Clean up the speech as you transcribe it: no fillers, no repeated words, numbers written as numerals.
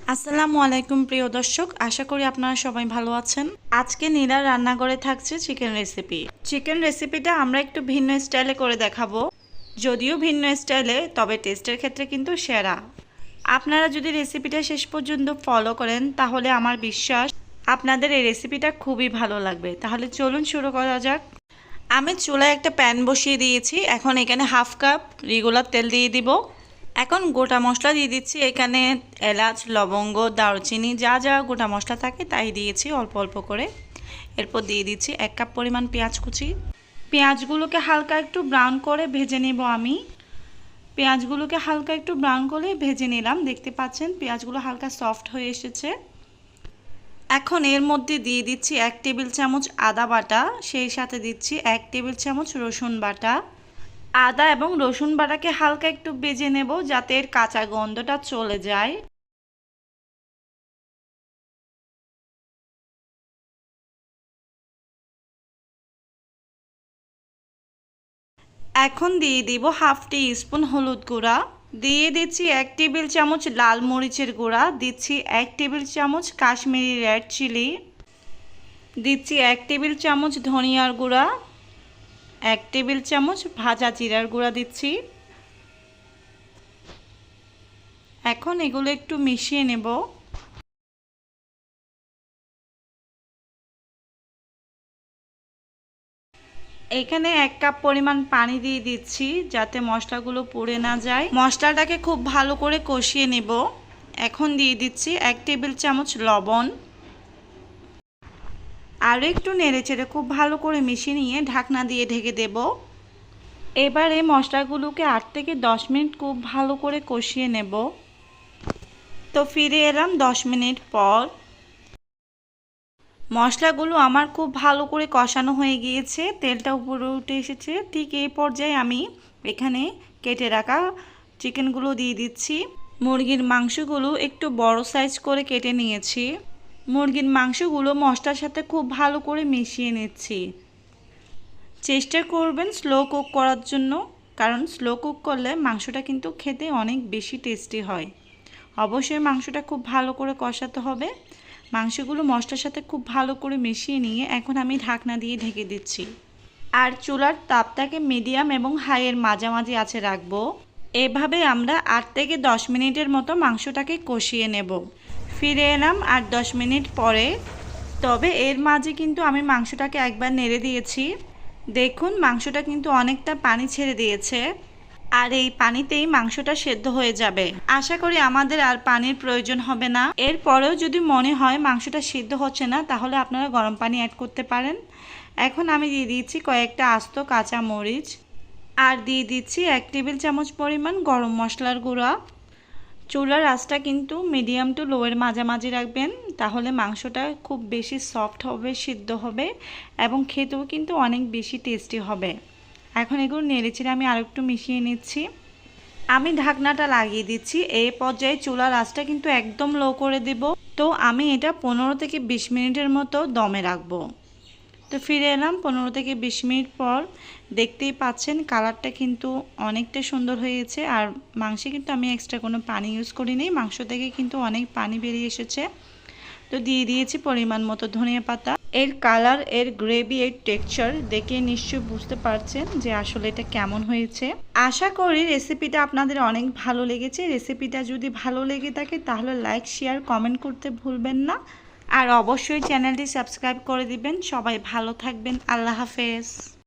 আসসালামু আলাইকুম প্রিয় দর্শক, আশা করি আপনারা সবাই ভালো আছেন। আজকে নীলার রান্নাঘরে থাকছে চিকেন রেসিপি। চিকেন রেসিপিটা আমরা একটু ভিন্ন স্টাইলে করে দেখাবো, যদিও ভিন্ন স্টাইলে, তবে টেস্টের ক্ষেত্রে কিন্তু সেরা। আপনারা যদি রেসিপিটা শেষ পর্যন্ত ফলো করেন তাহলে আমার বিশ্বাস আপনাদের এই রেসিপিটা খুবই ভালো লাগবে। তাহলে চলুন শুরু করা যাক। আমি চুলায় একটা প্যান বসিয়ে দিয়েছি। এখন এখানে হাফ কাপ রেগুলার তেল দিয়ে দিব। এখন গোটা মশলা দিয়ে দিচ্ছি। এখানে এলাচ, লবঙ্গ, দারুচিনি যা যা গোটা মশলা থাকে তাই দিয়েছি অল্প অল্প করে। এরপর দিয়ে দিচ্ছি 1 কাপ পরিমাণ পেঁয়াজ কুচি। পেঁয়াজগুলোকে হালকা একটু ব্রাউন করে ভেজে নেব আমি। পেঁয়াজগুলোকে হালকা একটু ব্রাউন করে ভেজে নিলাম। দেখতে পাচ্ছেন পেঁয়াজগুলো হালকা সফট হয়ে এসেছে। এখন এর মধ্যে দিয়ে দিচ্ছি 1 টেবিল চামচ আদা বাটা, সেই সাথে দিচ্ছি 1 টেবিল চামচ রসুন বাটা। আদা এবং রসুন বাটাকে হালকা একটু ভেজে নেব যাতে এর কাঁচা গন্ধটা চলে যায়। এখন দিয়ে দিব হাফ টি স্পুন হলুদ গুঁড়া, দিয়ে দিচ্ছি 1 টেবিল চামচ লাল মরিচের গুঁড়া, দিচ্ছি 1 টেবিল চামচ কাশ্মীরি রেড চিলি, দিচ্ছি 1 টেবিল চামচ ধনিয়ার গুঁড়া, 1 টেবিল চামচ ভাজা জিরার গুঁড়া দিচ্ছি। এখন এগুলো একটু মিশিয়ে নেব। এখানে 1 কাপ পরিমাণ পানি দিয়ে দিচ্ছি যাতে মশলাগুলো পুড়ে না যায়। মশলাটাকে খুব ভালো করে কষিয়ে নেব। এখন দিয়ে দিচ্ছি 1 টেবিল চামচ লবণ। আরও একটু নেড়েচেড়ে খুব ভালো করে মিশিয়ে নিয়ে ঢাকনা দিয়ে ঢেকে দেব। এবারে মশলাগুলোকে 8 থেকে 10 মিনিট খুব ভালো করে কষিয়ে নেব। তো ফিরে এলাম 10 মিনিট পর। মশলাগুলো আমার খুব ভালো করে কষানো হয়ে গিয়েছে, তেলটা উপরে উঠে এসেছে। ঠিক এই পর্যায়ে আমি এখানে কেটে রাখা চিকেনগুলো দিয়ে দিচ্ছি। মুরগির মাংসগুলো একটু বড় সাইজ করে কেটে নিয়েছি। মুরগির মাংসগুলো মশলার সাথে খুব ভালো করে মিশিয়ে নিচ্ছি। চেষ্টা করবেন স্লো কুক করার জন্য, কারণ স্লো কুক করলে মাংসটা কিন্তু খেতে অনেক বেশি টেস্টি হয়। অবশ্যই মাংসটা খুব ভালো করে কষাতে হবে। মাংসগুলো মশলার সাথে খুব ভালো করে মিশিয়ে নিয়ে এখন আমি ঢাকনা দিয়ে ঢেকে দিচ্ছি। আর চুলার তাপটাকে মিডিয়াম এবং হাইয়ের মাঝামাঝি আছে রাখবো। এভাবে আমরা 8 থেকে 10 মিনিটের মতো মাংসটাকে কষিয়ে নেব। ফিরে এলাম 8-10 মিনিট পরে। তবে এর মাঝে কিন্তু আমি মাংসটাকে একবার নেড়ে দিয়েছি। দেখুন মাংসটা কিন্তু অনেকটা পানি ছেড়ে দিয়েছে, আর এই পানিতেই মাংসটা সেদ্ধ হয়ে যাবে। আশা করি আমাদের আর পানির প্রয়োজন হবে না। এরপরেও যদি মনে হয় মাংসটা সিদ্ধ হচ্ছে না তাহলে আপনারা গরম পানি অ্যাড করতে পারেন। এখন আমি দিয়ে দিচ্ছি কয়েকটা আস্ত কাঁচা মরিচ, আর দিয়ে দিচ্ছি 1 টেবিল চামচ পরিমাণ গরম মশলার গুঁড়া। চুলার আঁচটা কিন্তু মিডিয়াম টু লোয়ের মাঝামাঝি রাখবেন, তাহলে মাংসটা খুব বেশি সফট হবে, সিদ্ধ হবে এবং খেতেও কিন্তু অনেক বেশি টেস্টি হবে। এখন এগুলো নেড়েচেড়ে আমি আরেকটু মিশিয়ে নিচ্ছি। আমি ঢাকনাটা লাগিয়ে দিচ্ছি। এই পর্যায়ে চুলার আঁচটা কিন্তু একদম লো করে দেব। তো আমি এটা 15 থেকে 20 মিনিটের মতো দমে রাখবো। তো ফিরে এলাম 15 থেকে 20 মিনিট পর। দেখতেই পাচ্ছেন কালারটা কিন্তু অনেকটা সুন্দর হয়েছে, আর মাংসে কিন্তু আমি এক্সট্রা কোনো পানি ইউজ করিনি। মাংস থেকে কিন্তু অনেক পানি বেরিয়ে এসেছে। তো দিয়ে দিয়েছি পরিমাণ মতো ধনিয়া পাতা। এর কালার, এর গ্রেভি, এর টেক্সচার দেখে নিশ্চয়ই বুঝতে পারছেন যে আসলে এটা কেমন হয়েছে। আশা করি রেসিপিটা আপনাদের অনেক ভালো লেগেছে। রেসিপিটা যদি ভালো লেগে থাকে তাহলে লাইক, শেয়ার, কমেন্ট করতে ভুলবেন না। আর অবশ্যই চ্যানেলটি সাবস্ক্রাইব করে দিবেন। সবাই ভালো থাকবেন। আল্লাহ হাফেজ।